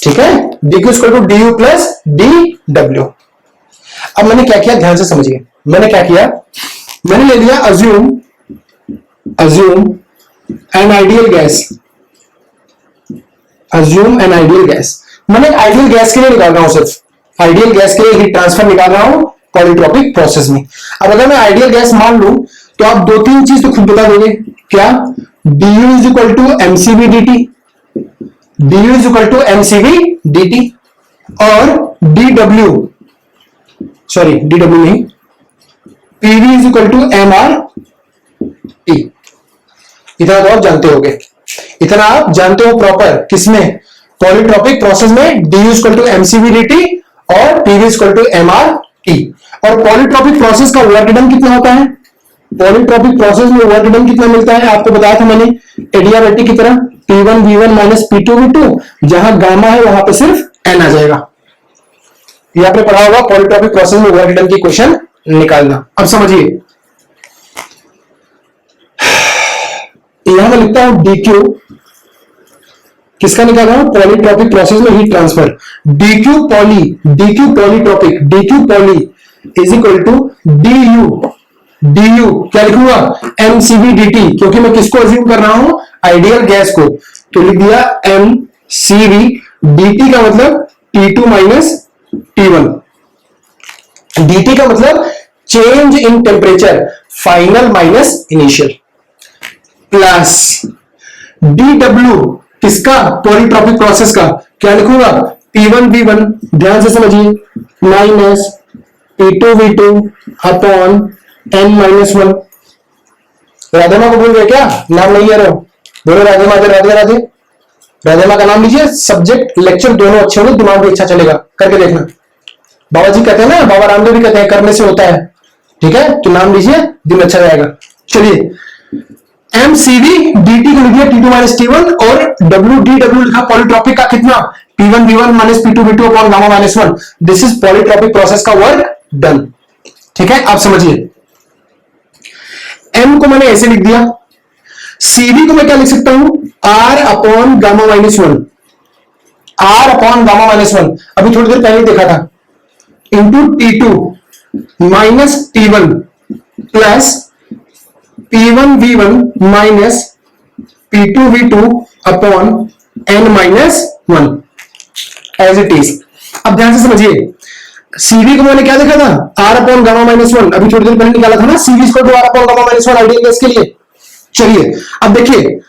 ठीक है, dq is equal to du plus dw। अब मैंने क्या किया, ध्यान से समझिए। मैंने क्या किया? मैंने ले लिया assume an ideal gas. Assume an ideal gas, मैंने आइडियल गैस के लिए निकाल रहा हूं, सिर्फ आइडियल गैस के लिए हीट ट्रांसफर निकाल रहा हूं पॉलीट्रोपिक प्रोसेस में। अब अगर मैं आइडियल गैस मान लूं तो आप 2-3 चीज तो खुद बता दोगे। क्या? du is equal to MCV dt, du is equal to MCV dt, और dw नहीं, pv is equal to mr t। इतना तो आप जानते होगे। इतना आप जानते हो प्रॉपर किसमें, पॉलीट्रॉपिक प्रोसेस में D U equal to MCV dt और पीवी इक्वल टू एमआरटी। और पॉलीट्रॉपिक प्रोसेस का वर्क डन कितना होता है, पॉलीट्रॉपिक प्रोसेस में वर्क डन कितना मिलता है आपको बताया था मैंने एडियाबेटिक की तरह, P1 V1 minus P2 V2, जहां गामा है वहां पे सिर्फ n आ जाएगा। ये आपने पढ़ा होगा पॉलीट्रॉपिक प्रोसेस में वर्क डन की क्वेश्चन निकालना। अब समझिए, यहां मैं लिखता हूं dq, किसका निकाल रहा हूं, पॉलीट्रॉपिक प्रोसेस में heat transfer, dq polytropic, dq poly is equal to du क्या लिखूंगा, mcv dt, क्योंकि मैं किसको अज्यूम कर रहा हूं, आइडियल गैस को, तो लिख दिया mcv dt का मतलब T2 माइनस T1, dt का मतलब change in temperature final minus initial, plus dw किसका, पॉलीट्रॉपिक प्रोसेस का, क्या लिखूंगा, P1 V1, ध्यान से समझिए, minus P2 V2 upon n minus 1। Radhe मां को भूल गए क्या, नाम नहीं ले रहे हो, बोलो राधे मां, राधे राधे, राधे मां का नाम लीजिए, सब्जेक्ट लेक्चर दोनों अच्छे होंगे, दिमाग भी अच्छा चलेगा, करके देखना। बाबा जी कहते हैं ना, बाबा रामदेव भी कहते हैं करने से होता है, ठीक है, तो नाम लीजिए, दिन अच्छा जाएगा। चलिए, mcv dt को लिख दिया T2 माइनस T1 और wdw लिखा पॉलीट्रॉपिक का कितना, P1 V1 minus P2 V2 upon gamma minus 1। This is polytropic process का वर्क डन। ठीक है, आप समझिए, m को मैंने ऐसे लिख दिया, cv को मैं क्या लिख सकता हूं, r upon gamma minus 1, r upon gamma minus 1, अभी थोड़ी देर पहले देखा था, into T2 minus T1 plus P1 V1 minus P2 V2 upon n minus 1 as it is. अब ध्यान से समझिए, CV को मैंने क्या देखा था, R अपॉन गामा माइनस 1, अभी थोड़ी देर पहले निकाला था ना, CV equal to R upon gamma minus 1 ideal gas के लिए। चलिए अब देखिए,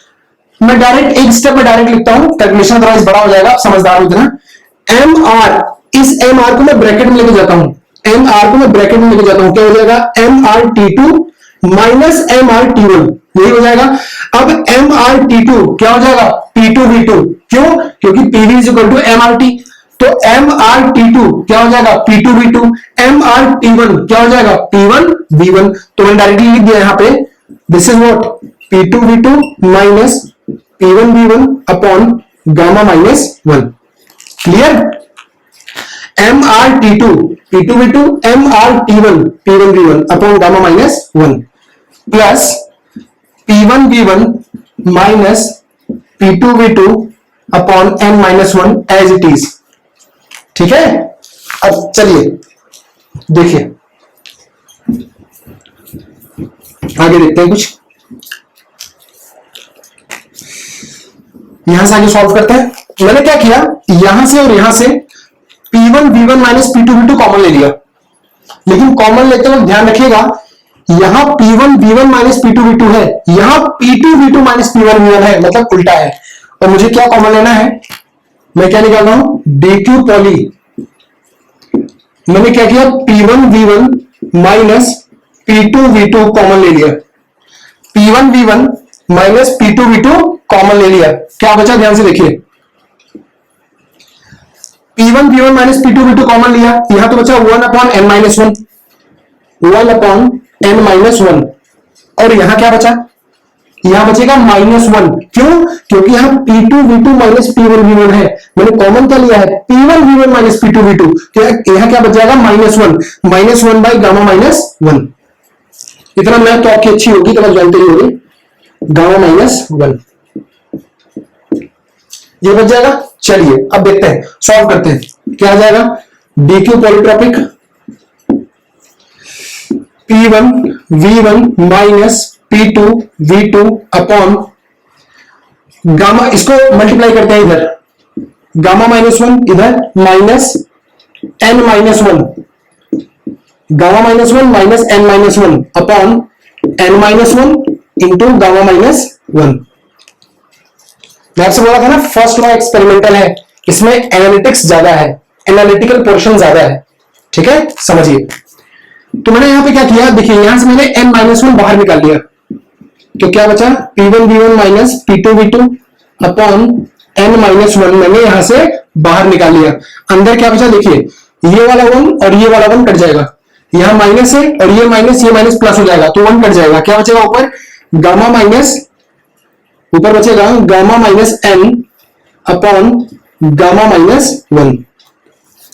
मैं डायरेक्ट एक स्टेप में डायरेक्ट लिखता हूं, कैलकुलेशन अदरवाइज बड़ा हो जाएगा, आप समझदार हो इतना। MR, इस MR को मैं ब्रैकेट में लेके जाता हूं, MR को मैं ब्रैकेट में लेके जाता हूं, क्या हो जाएगा, MRT2 माइनस MRT1, यही हो जाएगा। अब MRT2 क्या हो जाएगा, P2 V2, क्यों, क्योंकि PV is equal to MRT, तो MRT2 क्या हो जाएगा, P2 V2, MRT1 क्या हो जाएगा, P1 V1, तो मैंने डायरेक्टली लिख दिया यहां पे, this is what, P2 V2 minus P1 V1 upon gamma minus 1। Clear, MRT2 P2 V2 MRT1 P1 V1 upon gamma minus 1 plus P1 V1 minus P2 V2 upon n minus 1 as it is. ठीक है, अब चलिए देखिए आगे देखते हैं कुछ, यहां से आगे सॉल्व करते हैं। मैंने क्या किया, यहां से और यहां से P1 V1 minus P2 V2 common ले लिया, लेकिन कॉमन लेते वक्त ध्यान रखिएगा, यहां P1 V1 minus P2 V2 है, यहां P2 V2 minus P1 V1 है, मतलब उल्टा है। और मुझे क्या कॉमन लेना है, मैं क्या निकाल रहा हूं, DQ पॉली, मैंने क्या किया, P1 V1 minus P2 V2 common ले लिया, P1 V1 minus P2 V2 common ले लिया, क्या बचा, ध्यान से देखिए, P1 V1 minus P2 V2 common लिया, यहां तो बचा 1 upon n minus 1, 1 upon n minus 1, और यहां क्या बचा, यहां बचेगा -1, क्यों, क्योंकि यहां P2 V2 minus P1 V1 है, मैंने कॉमन क्या लिया है, P1 V1 minus P2 V2, तो यहां क्या बच जाएगा, -1 बाई गामा माइनस 1। इतना मैथ तो आपकी अच्छी होगी, तो आप जानते ही होंगे, गामा माइनस 1 ये बच जाएगा। चलिए अब देखते हैं, सॉल्व करते हैं, क्या आ जाएगा, DQ polytropic P1 V1 minus P2 V2 upon gamma, इसको मल्टीप्लाई करते हैं इधर, गामा -1 इधर minus n -1, gamma -1 minus n -1 upon n -1 into gamma -1। मैं आपसे बोला था ना, फर्स्ट लॉ एक्सपेरिमेंटल है, इसमें एनालिटिक्स ज्यादा है, एनालिटिकल पोर्शन ज्यादा है। ठीक है, समझिए, तो मैंने यहां पे क्या किया, देखिए यहां से मैंने n -1 बाहर निकाल लिया, तो क्या बचा, P1V1 minus P2V2 upon n minus 1 मैंने यहां से बाहर निकाल लिया। अंदर क्या बचा देखिए, ये वाला 1 और ये वाला 1 कट जाएगा, यहां माइनस है और ये माइनस प्लस हो जाएगा तो 1 कट जाएगा। क्या बचेगा ऊपर, गामा माइनस, ऊपर बचेगा gamma minus n upon gamma minus 1,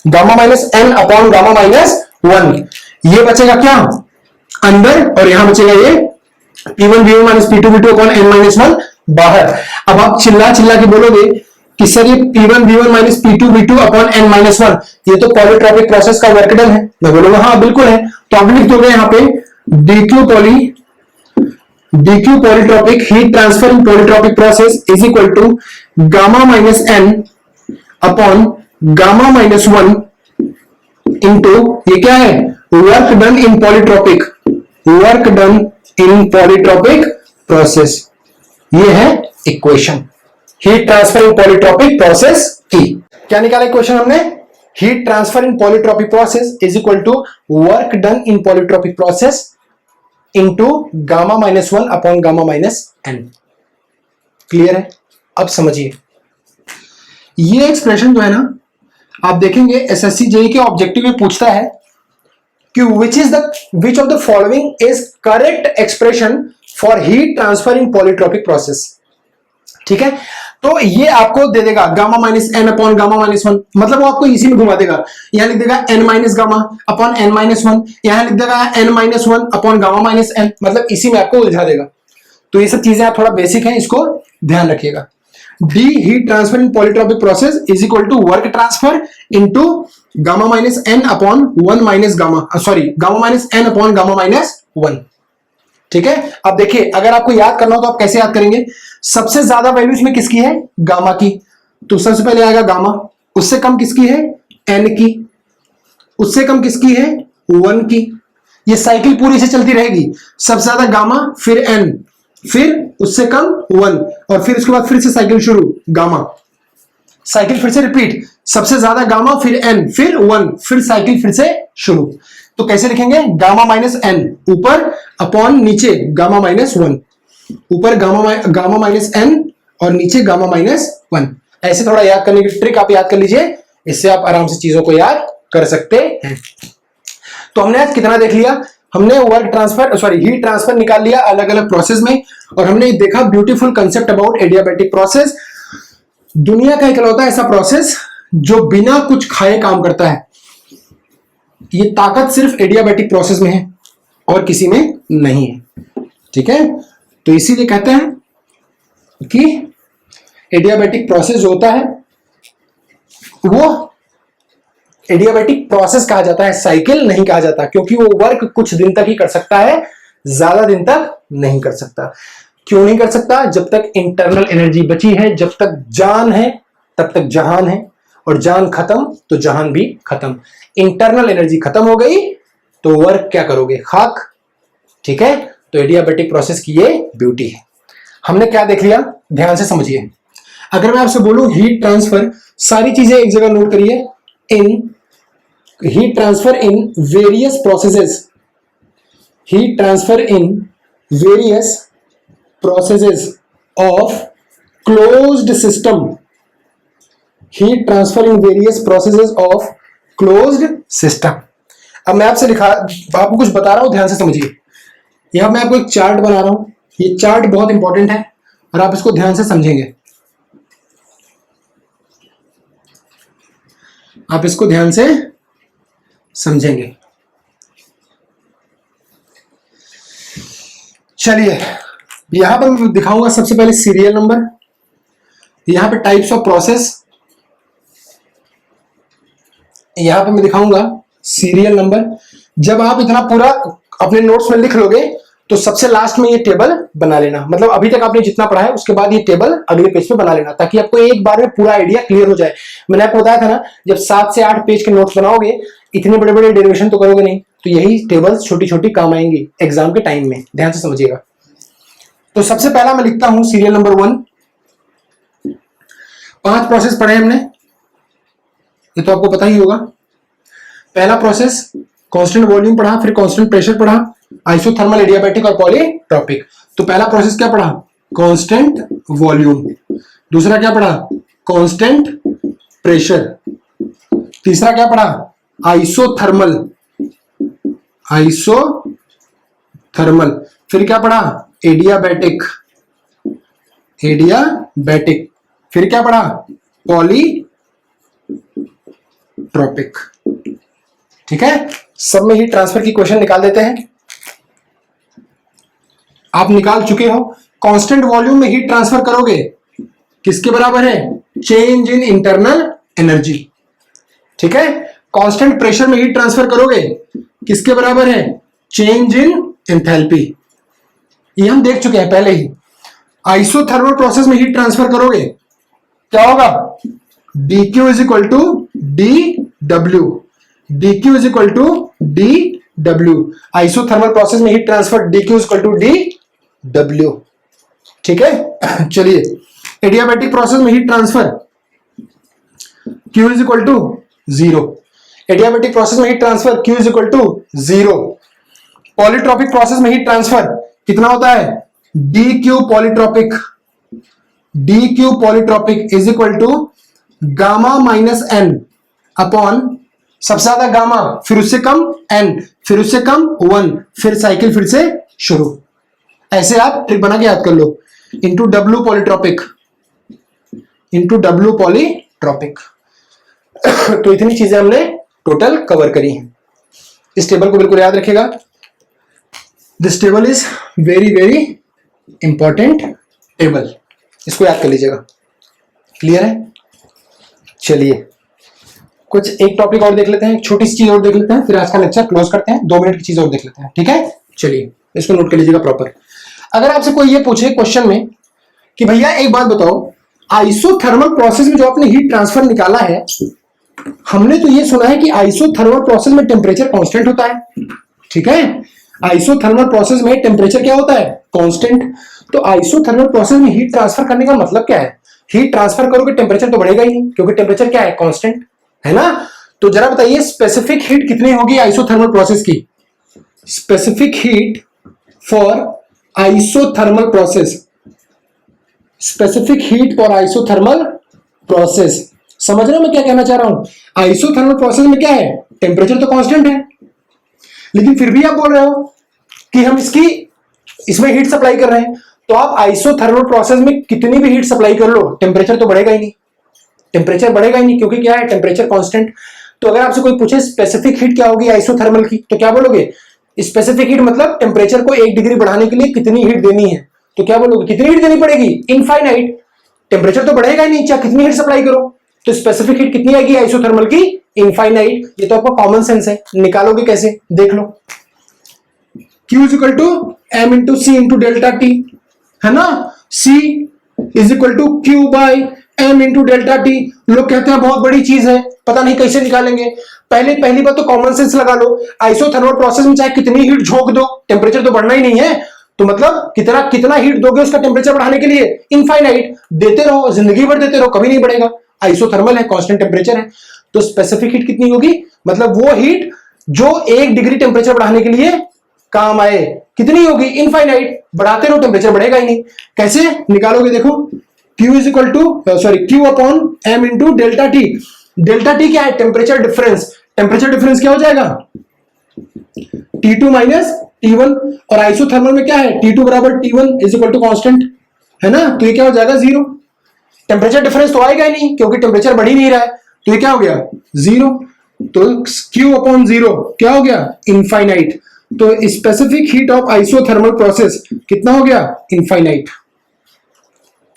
gamma minus n upon gamma minus 1। ये बचेगा क्या अंदर, और यहां बचेगा ये P1V1 minus P2V2 upon n minus 1 बाहर। अब आप चिल्ला चिल्ला के बोलोगे कि सर ये P1V1 minus P2V2 upon n minus 1 ये तो पॉलीट्रॉपिक प्रोसेस का वर्क डन है। मैं बोलूंगा हाँ बिल्कुल है, तो आप लिख दोगे यहाँ पे dq polytropic heat transfer in polytropic process is equal to gamma minus n upon gamma minus 1 into ये क्या है, work done in polytropic, work done in polytropic process. ये है equation heat transfer in polytropic process की। क्या निकाला equation हमने, heat transfer in polytropic process is equal to work done in polytropic process into gamma minus 1 upon gamma minus n। Clear है, अब समझिए ये एक्सप्रेशन जो है ना, आप देखेंगे एसएससी जेईई के ऑब्जेक्टिव में पूछता है कि which of the following is correct expression for heat transfer in polytropic process. ठीक है, तो ये आपको दे देगा gamma minus n upon gamma minus 1, मतलब वो आपको इसी में घुमा देगा। यहां लिख देगा n minus gamma upon n minus 1, यहां लिख देगा n minus 1 upon gamma minus n, मतलब इसी में आपको उलझा देगा। तो ये सब चीजें आप थोड़ा बेसिक हैं, इसको ध्यान रखिएगा। The heat transfer in polytropic process is equal to work transfer into gamma minus n upon 1 minus gamma, sorry gamma minus n upon gamma minus 1। ठीक है, अब देखिए अगर आपको याद करना हो तो आप कैसे याद करेंगे, सबसे ज्यादा वैल्यू इसमें किसकी है, गामा की, तो सबसे पहले आएगा गामा, उससे कम किसकी है, n की, उससे कम किसकी है, 1 की। ये साइकिल पूरी से चलती रहेगी, सबसे ज्यादा गामा फिर n फिर उससे कम 1 और फिर उसके बाद फिर से साइकिल शुरू, गामा, साइकिल फिर से रिपीट, सबसे ज्यादा गामा फिर n फिर 1 फिर साइकिल फिर से शुरू। तो कैसे लिखेंगे, गामा माइनस n ऊपर अपॉन नीचे गामा माइनस 1, ऊपर गामा माइनस n और नीचे गामा माइनस 1। ऐसे थोड़ा याद करने की ट्रिक आप याद कर लीजिए, इससे आप आराम से चीजों को याद कर सकते हैं। तो हमने आज कितना देख लिया, हमने work transfer sorry heat transfer निकाल लिया अलग अलग प्रोसेस में, और हमने देखा beautiful concept about adiabatic process. दुनिया का इकलौता ऐसा प्रोसेस जो बिना कुछ खाए काम करता है, ये ताकत सिर्फ एडियाबैटिक प्रोसेस में है और किसी में नहीं है। ठीक है, तो इसीलिए कहते हैं कि एडियाबैटिक प्रोसेस जो होता है वो एडियाबैटिक प्रोसेस कहा जाता है, साइकिल नहीं कहा जाता, क्योंकि वो वर्क कुछ दिन तक ही कर सकता है, ज्यादा दिन तक नहीं कर सकता। क्यों नहीं कर सकता, जब तक इंटरनल एनर्जी बची है, जब तक जान है तब तक जहान है, और जान खत्म तो जहान भी खत्म। इंटरनल एनर्जी खत्म हो गई तो वर्क क्या करोगे, खाक। ठीक है, तो एडियाबैटिक प्रोसेस की ये ब्यूटी है। हमने क्या देख लिया, ध्यान से समझिए। अगर मैं आपसे बोलूं हीट ट्रांसफर, सारी चीजें एक जगह नोट करिए, इन heat transfer in various processes, heat transfer in various processes of closed system, heat transfer in various processes of closed system. अब मैं आपसे आपको कुछ बता रहा हूं, ध्यान से समझिए। यहां मैं आपको एक चार्ट बना रहा हूं, ये चार्ट बहुत इंपॉर्टेंट है और आप इसको ध्यान से समझेंगे, आप इसको ध्यान से समझेंगे। चलिए यहां पर मैं दिखाऊंगा सबसे पहले सीरियल नंबर, यहां पे टाइप्स ऑफ प्रोसेस, यहां पे मैं दिखाऊंगा सीरियल नंबर। जब आप इतना पूरा अपने नोट्स में लिख लोगे तो सबसे लास्ट में ये टेबल बना लेना, मतलब अभी तक आपने जितना पढ़ा है उसके बाद ये टेबल अगले पेज पे बना लेना, ताकि आपको एक बार में पूरा आइडिया क्लियर हो जाए। मैंने आपको बताया था ना, जब 7 से 8 पेज के नोट्स बनाओगे इतने बड़े बड़े डेरिवेशन तो करोगे नहीं, तो यही टेबल्स छोटी छोटी काम आएंगी एग्जाम के टाइम में, ध्यान से समझिएगा। तो सबसे पहला मैं लिखता हूं सीरियल नंबर 1। 5 प्रोसेस पढ़े हमने, ये तो आपको पता ही होगा। पहला प्रोसेस कांस्टेंट वॉल्यूम पढ़ा, फिर कांस्टेंट प्रेशर पढ़ा, आइसोथर्मल, एडियाबैटिक और पॉलीट्रॉपिक। तो पहला प्रोसेस क्या पढ़ा? Constant volume. दूसरा क्या पढ़ा? Constant pressure. तीसरा क्या पढ़ा? आइसोथर्मल। आइसोथर्मल। फिर क्या पढ़ा? एडियाबैटिक। एडियाबैटिक। फिर क्या पढ़ा? पॉलीट्रॉपिक। ठीक है, सब में हीट ट्रांसफर की क्वेश्चन निकाल देते हैं। आप निकाल चुके हो। कांस्टेंट वॉल्यूम में हीट ट्रांसफर करोगे किसके बराबर है? Change in internal energy. ठीक है, कांस्टेंट प्रेशर में हीट ट्रांसफर करोगे किसके बराबर है? Change in enthalpy. ये हम देख चुके हैं पहले ही। आइसोथर्मल प्रोसेस में हीट ट्रांसफर करोगे क्या होगा? dq is equal to dw। dq is equal to dw। Isothermal process में heat transfer dq is equal to dw। ठीक है, चलिए एडियाबैटिक प्रोसेस में heat transfer q is equal to 0। Adiabatic process में heat transfer q is equal to 0। Polytropic process में heat transfer कितना होता है? dq polytropic. dq polytropic is equal to gamma minus n upon सबसे ज्यादा gamma, फिर उससे कम n, फिर उससे कम 1, फिर साइकिल फिर से शुरू। ऐसे आप ट्रिक बना के याद कर लो। Into w polytropic, into w polytropic. तो इतनी चीजें हमने टोटल कवर करी हैं। इस टेबल को बिल्कुल याद रखिएगा। This table is very very important table, इसको याद कर लीजिएगा। क्लियर है? चलिए कुछ एक टॉपिक और देख लेते हैं, छोटी सी चीज और देख लेते हैं, फिर आज का लेक्चर क्लोज करते हैं। 2 मिनट की चीज और देख लेते हैं। ठीक है, चलिए इसको नोट कर लीजिएगा प्रॉपर। अगर आपसे कोई ये पूछे क्वेश्चन में कि भैया एक बात बताओ, आइसोथर्मल प्रोसेस में जो आपने हीट ट्रांसफर निकाला है, हमने तो ये सुना है कि आइसोथर्मल प्रोसेस में टेम्परेचर कांस्टेंट होता है। ठीक है, आइसोथर्मल प्रोसेस में टेम्परेचर क्या होता है? कांस्टेंट। तो आइसोथर्मल प्रोसेस में हीट ट्रांसफर करने का मतलब क्या है? हीट ट्रांसफर करोगे टेम्परेचर तो बढ़ेगा ही नहीं, क्योंकि टेम्परेचर क्या है? कांस्टेंट है ना। तो जरा बताइए स्पेसिफिक हीट कितनी होगी आइसोथर्मल प्रोसेस की? Specific heat for isothermal process, specific heat for isothermal process. समझ रहे हो मैं क्या कहना चाह रहा हूं? आइसोथर्मल प्रोसेस में क्या है? टेम्परेचर तो कांस्टेंट है, लेकिन फिर भी आप बोल रहे हो कि हम इसमें हीट सप्लाई कर रहे हैं। तो आप आइसोथर्मल प्रोसेस में कितनी भी हीट सप्लाई कर लो, टेम्परेचर तो बढ़ेगा ही नहीं। टेम्परेचर बढ़ेगा ही नहीं, क्योंकि क्या है? Temperature constant. तो अगर आपसे कोई पूछे स्पेसिफिक हीट क्या होगी आइसोथर्मल की, तो क्या बोलोगे? स्पेसिफिक हीट मतलब टेम्परेचर को 1 डिग्री बढ़ाने के लिए कितनी हीट देनी है। तो क्या बोलोगे? कितनी हीट देनी पड़ेगी? इनफाइनाइट। टेम्परेचर तो बढ़ेगा ही नहीं, चाहे कितनी हीट सप्लाई करो। तो स्पेसिफिक हीट कितनी आएगी आइसोथर्मल की? इनफाइनाइट। ये तो आपका कॉमन सेंस है, निकालोगे कैसे देख लो। Q is equal to m into C into delta T, है ना। C is equal to Q by m into delta T. लोग कहते हैं बहुत बड़ी चीज है, पता नहीं कैसे निकालेंगे। पहली बात तो कॉमन सेंस लगा लो। आइसोथर्मल प्रोसेस में चाहे कितनी हीट झोंक दो, टेम्परेचर तो बढ़ना ही नहीं है। तो मतलब कितना हीट दोगे उसका टेम्परेचर बढ़ाने के लिए? इनफाइनाइट। देते रहो, जिंदगी भर देते रहो, कभी नहीं बढ़ेगा। आइसोथर्मल है, कांस्टेंट टेम्परेचर है। तो स्पेसिफिक हीट कितनी होगी? मतलब वो हीट जो 1 डिग्री टेम्परेचर बढ़ाने के लिए काम आए। कितनी होगी? इनफाइनाइट। बढ़ाते रहो, टेम्परेचर बढ़ेगा ही नहीं। कैसे निकालोगे? देखो, Q is equal to Q upon m into delta T. Delta T क्या है? Temperature difference. टेम्परेचर डिफरेंस क्या हो जाएगा? T2 minus T1। और आइसोथर्मल में क्या है? T2 बराबर T1 is equal to constant, है ना। तो ये क्या हो जाएगा? 0। टेम्परेचर डिफरेंस तो आएगा ही नहीं, क्योंकि टेम्परेचर बढ़ ही नहीं रहा है। तो ये क्या हो गया? 0। तो Q अपॉन 0 क्या हो गया? इनफाइनाइट। तो specific heat of isothermal process कितना हो गया? Infinite.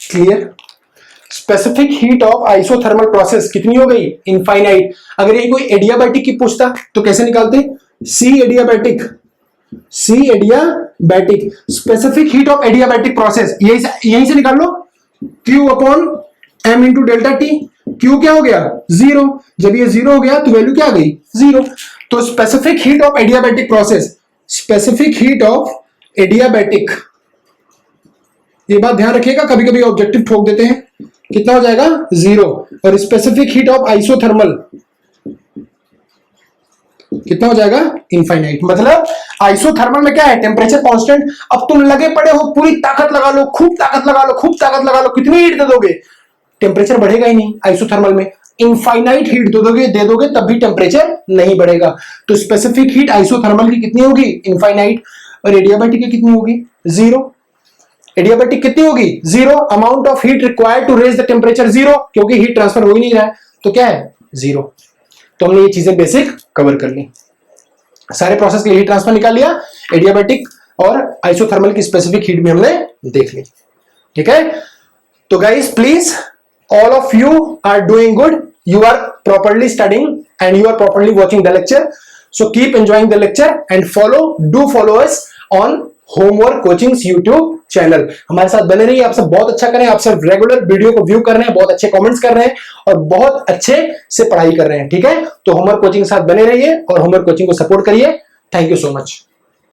Clear? Specific heat of isothermal process कितनी हो गई? इनफाइनाइट। अगर ये कोई एडियाबैटिक की पूछता तो कैसे निकालते? C adiabatic, C adiabatic. Specific heat of adiabatic process यहीं से निकाल लो। Q upon m into delta T. Q क्या हो गया? 0। जब ये 0 हो गया तो वैल्यू क्या आ गई? 0। तो specific heat of adiabatic process, specific heat of adiabatic, ये बात ध्यान रखिएगा, कभी कभी ऑब्जेक्टिव ठोक देते हैं। कितना हो जाएगा? 0। और स्पेसिफिक हीट ऑफ आइसोथर्मल, कितना हो जाएगा, इनफाइनाइट। मतलब आइसोथर्मल में क्या है, टेम्परेचर कांस्टेंट। अब तुम लगे पड़े हो, पूरी ताकत लगा लो, खूब ताकत लगा लो, खूब ताकत लगा लो, कितनी हीट दे दोगे, टेम्परेचर बढ़ेगा ही नहीं। आइसोथर्मल में इनफाइनाइट हीट दे दोगे तब भी टेम्परेचर नहीं बढ़ेगा। तो स्पेसिफिक हीट आइसोथर्मल की कितनी होगी, इनफाइनाइट। और एडियाबैटिक की कितनी होगी, जीरो। एडियाबैटिक कितनी होगी, zero. Amount of heat required to raise the temperature zero, क्योंकि हीट ट्रांसफर हो ही नहीं रहा है, तो क्या है, जीरो। तो हमने ये चीजें बेसिक कवर कर ली, सारे प्रोसेस के हीट ट्रांसफर निकाल लिया, एडियाबैटिक और आइसोथर्मल की स्पेसिफिक हीट भी हमने देख ली। ठीक है, तो guys please, all of you are doing good, you are properly studying and you are properly watching the lecture, so keep enjoying the lecture and follow us on homework coachings YouTube channel. हमारे साथ बने रहिए, आप सब बहुत अच्छा करें, आप सब रेगुलर वीडियो को व्यू कर रहे हैं, बहुत अच्छे कमेंट्स कर रहे हैं और बहुत अच्छे से पढ़ाई कर रहे हैं। ठीक है, तो होमवर्क कोचिंग के साथ बने रहिए और होमवर्क कोचिंग को सपोर्ट करिए। Thank you so much.